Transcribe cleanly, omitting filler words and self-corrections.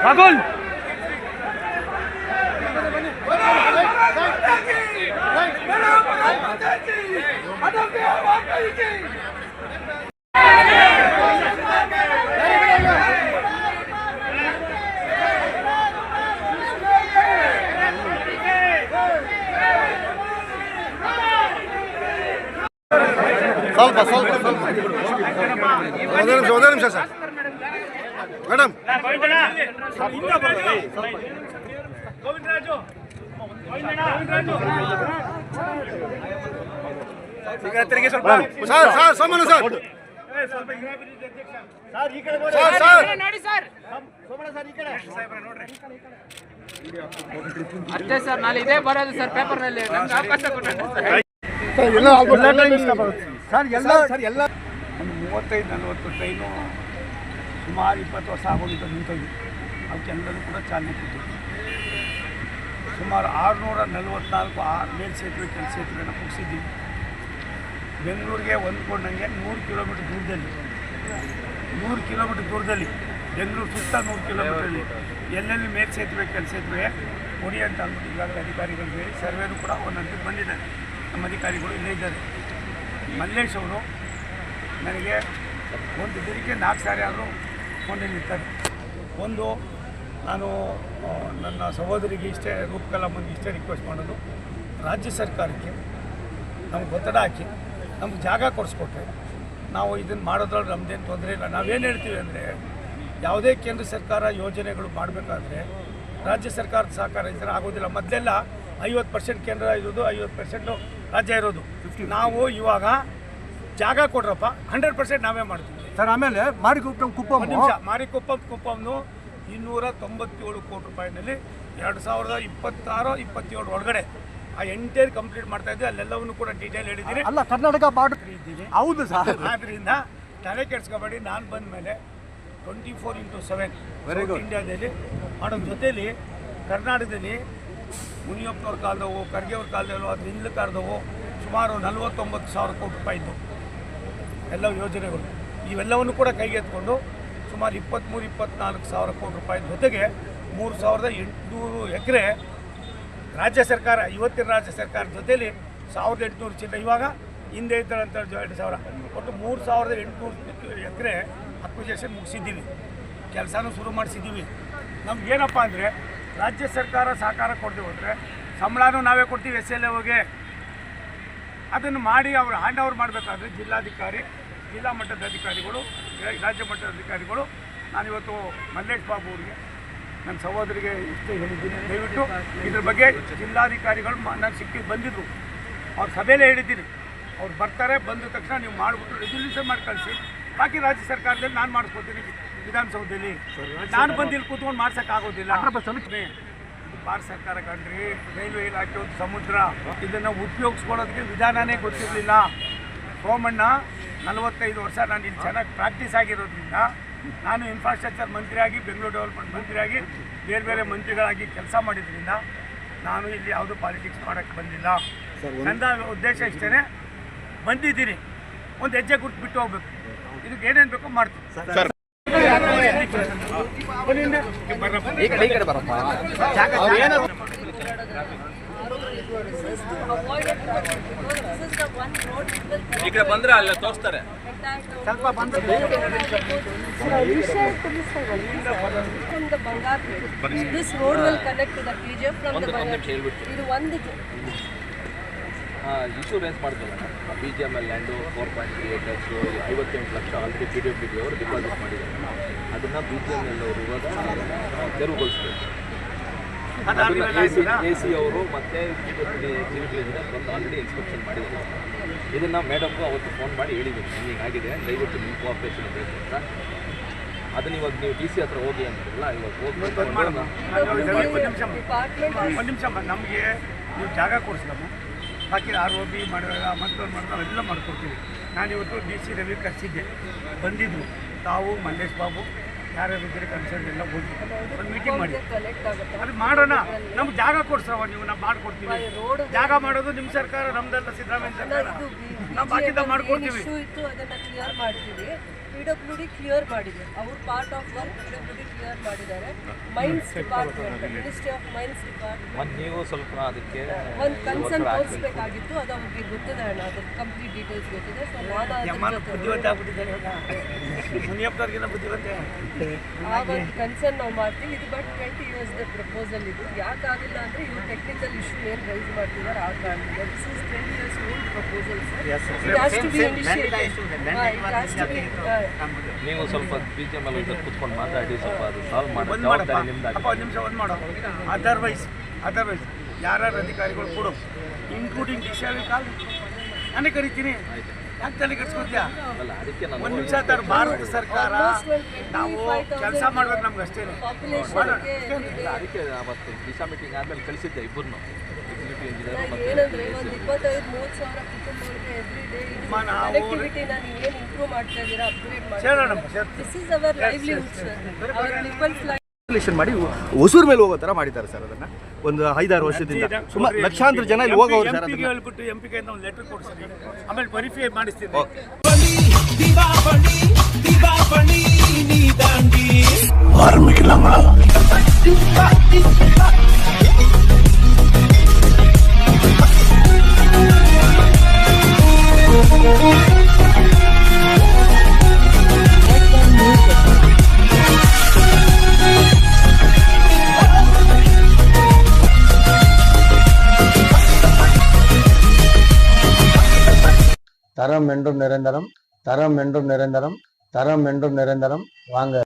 ರಾಹುಲ್ ಸ್ವಲ್ಪ ಒಂದೇ ನಿಮಿಷ sir madam sir sir Somanna sir ಅಷ್ಟೇ ಸರ್ ನಾಳೆ ಇದೇ ಬರೋದು ಸರ್ ಪೇಪರ್ನಲ್ಲಿ ನಮ್ಗೆ ಅವಕಾಶ ಕೊಟ್ಟರೆ ಸರ್ ಎಲ್ಲ 35-40 ಟ್ರೈನು ಸುಮಾರು 20 ವರ್ಷ ಆಗೋಗಿದ್ದು ನಿಂತೋಗಿ ಅವಕ್ಕೆಲ್ಲರೂ ಕೂಡ ಚಾಲನೆ ಕೊಟ್ಟಿದ್ವಿ. ಸುಮಾರು 644 ಮೇಲ್ಸೇತುವೆ ಕೆಳಸೇತುವೆಯನ್ನು ಮುಗಿಸಿದ್ದೀವಿ. ಬೆಂಗಳೂರಿಗೆ ಹೊಂದ್ಕೊಂಡಂಗೆ 100 ಕಿಲೋಮೀಟರ್ ದೂರದಲ್ಲಿ ಬೆಂಗಳೂರು ಸುತ್ತ 100 ಕಿಲೋಮೀಟ್ರಲ್ಲಿ ಎಲ್ಲೆಲ್ಲಿ ಮೇಲ್ಸೇತುವೆ ಕೆಳಸೇತುವೆ ಕೊಡಿ ಅಂತ ಅಂದ್ಬಿಟ್ಟು ಈಗಾಗಲೇ ಅಧಿಕಾರಿಗಳಿಗೆ ಹೇಳಿ ಸರ್ವೇನೂ ಕೂಡ ಒಂದಂತಕ್ಕೆ ಬಂದಿದ್ದಾರೆ. ನಮ್ಮ ಅಧಿಕಾರಿಗಳು ಇಲ್ಲೇ ಇದ್ದಾರೆ. ಮಲ್ಲೇಶ್ ಅವರು ನನಗೆ ಒಂದು ದಿನಕ್ಕೆ 4 ಸಾರಿ ಆದರೂ ಫೋನಲ್ಲಿ ಒಂದು ನಾನು ನನ್ನ ಸಹೋದರಿಗೆ ಇಷ್ಟೇ ರೂಪಕಲಾಮಂಗೆ ಇಷ್ಟೇ ರಿಕ್ವೆಸ್ಟ್ ಮಾಡೋದು, ರಾಜ್ಯ ಸರ್ಕಾರಕ್ಕೆ ನಮ್ಗೆ ಒತ್ತಡ ಹಾಕಿ ನಮ್ಗೆ ಜಾಗ ಕೊಡಿಸ್ಕೊಟ್ರೆ ನಾವು ಇದನ್ನು ಮಾಡೋದ್ರಲ್ಲಿ ನಮ್ಮದೇನು ತೊಂದರೆ ಇಲ್ಲ. ನಾವೇನು ಹೇಳ್ತೀವಿ ಅಂದರೆ ಯಾವುದೇ ಕೇಂದ್ರ ಸರ್ಕಾರ ಯೋಜನೆಗಳು ಮಾಡಬೇಕಾದ್ರೆ ರಾಜ್ಯ ಸರ್ಕಾರದ ಸಹಕಾರ ಇದ್ದರೆ ಆಗೋದಿಲ್ಲ. ಮೊದಲೆಲ್ಲ 50% ಕೇಂದ್ರ ಇರೋದು, 50% ರಾಜ್ಯ ಇರೋದು. ನಾವು ಇವಾಗ ಜಾಗ ಕೊಡ್ರಪ್ಪ 100% ನಾವೇ ಮಾಡ್ತೀವಿ ಸರ್. ಆಮೇಲೆ ಮಾರಿಕುಪ್ಪಂ ಕುಪ್ಪಂನು 297 ಕೋಟಿ ರೂಪಾಯಿನಲ್ಲಿ 2026-27 ಒಳಗಡೆ ಆ ಎಂಟೈರ್ ಕಂಪ್ಲೀಟ್ ಮಾಡ್ತಾ ಇದ್ದೀವಿ. ಅಲ್ಲೆಲ್ಲವನ್ನು ಕೂಡ ಡೀಟೇಲ್ ಹೇಳಿದ್ದೀನಿ. ಅಲ್ಲ ಕರ್ನಾಟಕ ಬಾರ್ಡರ್ ಇದ್ದೀನಿ. ಹೌದು ಸರ್. ಆದ್ದರಿಂದ ತಲೆ ಕೆಡಿಸ್ಕೋಬೇಡಿ. ನಾನು ಬಂದ ಮೇಲೆ 24x7 ಇಂಡಿಯಾದಲ್ಲಿ ಮಾಡೋ ಜೊತೆಯಲ್ಲಿ ಕರ್ನಾಟಕದಲ್ಲಿ ಮುನಿಯಪ್ಪನವ್ರ ಕಾಲದವು, ಖರ್ಗೆ ಅವ್ರ ಕಾಲದವು, ಅದ್ರ ಹಿಂದ್ಲ ಕಾಲದವು ಸುಮಾರು 49,000 ಕೋಟಿ ರೂಪಾಯಿ ಇದ್ದವು ಎಲ್ಲ ಯೋಜನೆಗಳು. ಇವೆಲ್ಲವನ್ನು ಕೂಡ ಕೈಗೆತ್ಕೊಂಡು ಸುಮಾರು 23-24 ಸಾವಿರ ಕೋಟಿ ರೂಪಾಯಿ ಜೊತೆಗೆ 3,800 ಎಕರೆ ರಾಜ್ಯ ಸರ್ಕಾರ, ಇವತ್ತಿನ ರಾಜ್ಯ ಸರ್ಕಾರ ಜೊತೆಯಲ್ಲಿ 1,800 ಚಿನ್ನ, ಇವಾಗ ಹಿಂದೆ ಇದ್ದಾರಂತ 2,000, ಒಟ್ಟು 3,800 ಎಕರೆ ಅಕ್ವಿಜೇಷನ್ ಮುಗಿಸಿದ್ದೀವಿ. ಕೆಲಸನೂ ಶುರು ಮಾಡಿಸಿದ್ದೀವಿ. ನಮ್ಗೇನಪ್ಪ ಅಂದರೆ ರಾಜ್ಯ ಸರ್ಕಾರ ಸಹಕಾರ ಕೊಡ್ತೀವಿ ಅಂದರೆ ಸಂಬಳನೂ ನಾವೇ ಕೊಡ್ತೀವಿ. SLOಗೆ ಅದನ್ನು ಮಾಡಿ ಅವರು ಹ್ಯಾಂಡ್ ಓವರ್ ಮಾಡಬೇಕಾದ್ರೆ ಜಿಲ್ಲಾಧಿಕಾರಿ, ಜಿಲ್ಲಾ ಮಟ್ಟದ ಅಧಿಕಾರಿಗಳು, ರಾಜ್ಯ ಮಟ್ಟದ ಅಧಿಕಾರಿಗಳು, ನಾನಿವತ್ತು ಮಲ್ಲೇಶ್ ಬಾಬು ಅವರಿಗೆ, ನನ್ನ ಸಹೋದರಿಗೆ ಇಷ್ಟೇ ಹೇಳಿದ್ದೀನಿ. ದಯವಿಟ್ಟು ಇದ್ರ ಬಗ್ಗೆ ಜಿಲ್ಲಾಧಿಕಾರಿಗಳು ನಾನು ಸಿಕ್ಕಿದ್ದು ಬಂದಿದ್ದರು, ಅವ್ರ ಸಭೆಯಲ್ಲೇ ಹೇಳಿದ್ದೀನಿ. ಅವ್ರು ಬರ್ತಾರೆ, ಬಂದ ತಕ್ಷಣ ನೀವು ಮಾಡಿಬಿಟ್ಟು ರೆಸಲ್ಯೂಷನ್ ಮಾಡಿ ಕಳಿಸಿ. ಬಾಕಿ ರಾಜ್ಯ ಸರ್ಕಾರದಲ್ಲಿ ನಾನು ಮಾಡಿಸ್ಕೊತೀನಿ ವಿಧಾನಸೌಧದಲ್ಲಿ. ನಾನು ಬಂದಿಲ್ಲಿ ಕೂತ್ಕೊಂಡು ಮಾಡ್ಸೋಕ್ಕಾಗೋದಿಲ್ಲ. ಭಾರತ ಸರ್ಕಾರ ಕಂಡ್ರಿ, ರೈಲ್ವೆ ಇಲಾಖೆ ಒಂದು ಸಮುದ್ರ, ಇದನ್ನು ಉಪಯೋಗಿಸ್ಕೊಳ್ಳೋದಕ್ಕೆ ವಿಧಾನನೇ ಗೊತ್ತಿರಲಿಲ್ಲ. ಸೋಮಣ್ಣ 45 ವರ್ಷ ನಾನು ಇಲ್ಲಿ ಚೆನ್ನಾಗಿ ಪ್ರಾಕ್ಟೀಸ್ ಆಗಿರೋದ್ರಿಂದ, ನಾನು ಇನ್ಫ್ರಾಸ್ಟ್ರಕ್ಚರ್ ಮಂತ್ರಿಯಾಗಿ, ಬೆಂಗಳೂರು ಡೆವಲಪ್ಮೆಂಟ್ ಮಂತ್ರಿಯಾಗಿ, ಬೇರೆ ಬೇರೆ ಮಂತ್ರಿಗಳಾಗಿ ಕೆಲಸ ಮಾಡಿದ್ರಿಂದ ನಾನು ಇಲ್ಲಿ ಯಾವುದೂ ಪಾಲಿಟಿಕ್ಸ್ ಮಾಡೋಕ್ಕೆ ಬಂದಿಲ್ಲ. ನನ್ನ ಉದ್ದೇಶ ಇಷ್ಟೇ, ಬಂದಿದ್ದೀನಿ ಒಂದು ಹೆಜ್ಜೆ ಗುರ್ತು ಬಿಟ್ಟು ಹೋಗ್ಬೇಕು. ಇದಕ್ಕೆ ಏನೇನು ಬೇಕೋ ಮಾಡ್ತೀನಿ. ಈ ಕಡೆ ಬಂದ್ರೆ ಅಲ್ಲ ತೋರಿಸ್ತಾರೆ. ಸ್ವಲ್ಪ ಬಂದು This road will connect to the KGF from the Bangalore. ಇದು ಒಂದು ಇಶ್ಯೂ ರೇಸ್ ಮಾಡಿದ್ವಲ್ಲ, BGML land 4.3 acres 58 lakh already PWD ಅವರು ಡಿಪಾಸಿಟ್ ಮಾಡಿದ್ದಾರೆ. ಅದನ್ನು BGML ಅವರು ಇವಾಗ ತೆರವುಗೊಳಿಸಬೇಕು. AC ಅವರು ಮತ್ತು ಇಂಜಿನಿಯರ್ ಬಂದು ಆಲ್ರೆಡಿ ಇನ್ಸ್ಪೆಕ್ಷನ್ ಮಾಡಿದ್ದಾರೆ. ಇದನ್ನು ಮೇಡಮ್ಗೂ ಅವತ್ತು ಫೋನ್ ಮಾಡಿ ಹೇಳಿದ್ದೀನಿ, ಹಿಂಗಾಗಿದೆ, ದಯವಿಟ್ಟು ನಿಮ್ಮ ಕೋಆಪ್ರೇಷನ್ ಬೇಕು ಅಂತ. ಅದನ್ನ ಇವಾಗ ನೀವು DC ಹತ್ರ ಹೋಗಿ ಅಂತಿಲ್ಲ, ಇವಾಗ ಹೋಗ್ಬೇಕು. ಒಂದು ನಿಮಿಷ ನಮಗೆ ನೀವು ಜಾಗ ಕೊಡಿಸ್ಲಮ್ಮ, ಬಾಕಿ ROB ಮಾಡಿದಾಗ ಮತ್ತೊಂದು ಎಲ್ಲ ಮಾಡ್ಕೊಡ್ತೀವಿ. ನಾನಿವತ್ತು DC ರವಿ ಕರೆಸಿದ್ದೆ, ಬಂದಿದ್ದರು. ತಾವು ಮಲ್ಲೇಶ್ ಬಾಬು ಯಾರ್ಯಾರು ಇದ್ದರೆ ಕನ್ಸರ್ನ್ ಎಲ್ಲ ಹೋಗಿ ಒಂದು ಮೀಟಿಂಗ್ ಮಾಡಿ ಅದು ಮಾಡೋಣ. ನಮ್ಗೆ ಜಾಗ ಕೊಡ್ಸವ, ನೀವು ನಾವು ಮಾಡಿಕೊಡ್ತೀವಿ. ಜಾಗ ಮಾಡೋದು ನಿಮ್ಮ ಸರ್ಕಾರ, ನಮ್ದೆಲ್ಲ ಸಿದ್ದರಾಮಯ್ಯ ಸರ್ಕಾರ. ನಾವು ಬಾಕಿದ ಮಾಡ್ಕೊಡ್ತೀವಿ. PWD ಕ್ಲಿಯರ್ ಮಾಡಿದೆ, ಅವ್ರ part of work PWD clear ಮಾಡಿದ್ದಾರೆ. Mines department, ministry of mines department ನೀವು ಸ್ವಲ್ಪ ಅದಕ್ಕೆ ಒಂದು ಕನ್ಸರ್ನ್ ತೋರಿಸ್ಬೇಕಾಗಿತ್ತು. ಅದು ಅವ್ರಿಗೆ ಗೊತ್ತಿದೆ ಅಣ್ಣ, ಅದ್ರ ಕಂಪ್ಲೀಟ್ ಡೀಟೇಲ್ಸ್ ಗೊತ್ತಿದೆ. ಸೊ ನಾನು ಅದ್ರ ಜೊತೆ ಬುದ್ಧಿವಂತ ಆಗ್ಬಿಟ್ಟಿದ್ದಾರೆ ಮುನಿಯಪ್ಪನವ್ರಿಗಿನ್ನ ಬುದ್ಧಿವಂತೆ. ಆ ಒಂದು ಕನ್ಸರ್ನ್ ನಾವು ಮಾಡ್ತೀವಿ. ಇದು ಬಟ್ 20 years ಪ್ರಪೋಸಲ್. ಇದು ಯಾಕಾಗಿಲ್ಲ ಅಂದರೆ ಇವ್ರು ಟೆಕ್ನಿಕಲ್ ಇಶ್ಯೂ ಏನು ರೈಸ್ ಮಾಡ್ತಿದ್ದಾರೆ ಆ ಕಾರಣದಿಂದ. This is 20 years old proposal, sir. It has to be initiated. It has to be. ನೀವು ಸ್ವಲ್ಪ BGM ಅಲ್ಲಿ ಕೂತ್ಕೊಂಡು ಮಾತಾಡಿ ಸ್ವಲ್ಪ ಅದು ಸಾಲ್ವ್ ಮಾಡಿ ಒಂದು ಜವಾಬ್ದಾರಿ ನಿಮ್ದಾಗಿ. ಒಂದು ನಿಮಿಷ ಒಂದು ಮಾಡೋ. ಅದರ್ವೈಸ್ ಯಾರ್ಯಾರು ಅಧಿಕಾರಿಗಳು ಕೊಡು, ಇನ್ಕ್ಲೂಡಿಂಗ್ ಡಿಸಿಆರ್ ಕಾಲ್ ನಾನೇ ಕರಿತೀನಿ. ಯಾಕೆ ತಲೆ ಕೆಡ್ಸ್ಕೊತೀಯಾ? ಅಲ್ಲ ಅದಕ್ಕೆ ನಾನು ಒಂದು ನಿಮಿಷ ಸರ್, ಭಾರತ ಸರ್ಕಾರ ನಾವು ಕೆಲಸ ಮಾಡ್ಬೇಕು, ನಮ್ಗೆ ಅಷ್ಟೇ ಅದಕ್ಕೆ ಅವತ್ತು ದಿಶಾ ಮೀಟಿಂಗ್ ಆದ್ಮೇಲೆ ಕಳಿಸಿದ್ದೆ ಇಬ್ಬರನ್ನು ಎಕ್ಸಿಕ್ಯೂಟಿವ್ ಇಂಜಿನಿಯರ್ ಮತ್ತು ಏನಂದ್ರೆ ಒಂದು 25-30 ಸಾವಿರ ಕುಟುಂಬಗಳಿಗೆ ಎವ್ರಿ ಡೇ ಕನೆಕ್ಟಿವಿಟಿನ ನೀವೇನು ಇಂಪ್ರೂವ್ ಮಾಡ್ತಾ ಇದ್ದೀರಾ, ಅಪ್ಗ್ರೇಡ್ ಮಾಡ್ತಾ. This is our livelihood sir. Our peoples relation ಮಾಡಿ ಹೊಸೂರು ಮೇಲೆ ಹೋಗೋ ಥರ ಮಾಡಿದ್ದಾರೆ ಸರ್. ಅದನ್ನ ಒಂದು 5-6 ವರ್ಷದಿಂದ ಸುಮಾರು ಲಕ್ಷಾಂತರ ಜನ ಇಲ್ಲಿ ಹೋಗೋರು ಸರ್. ಎಂಪಿಗೆ ಹೇಳ್ಬಿಟ್ಟು ಎಂಪಿಗೆ ಒಂದು ಲೆಟರ್ ಕೊಡ್ಸಿ, ಆಮೇಲೆ ವೆರಿಫೈ ಮಾಡಿಸ್ತೀನಿ. தரம் என்றும் நிரந்தரம், தரம் என்றும் நிரந்தரம், தரம் என்றும் நிரந்தரம். வாங்க.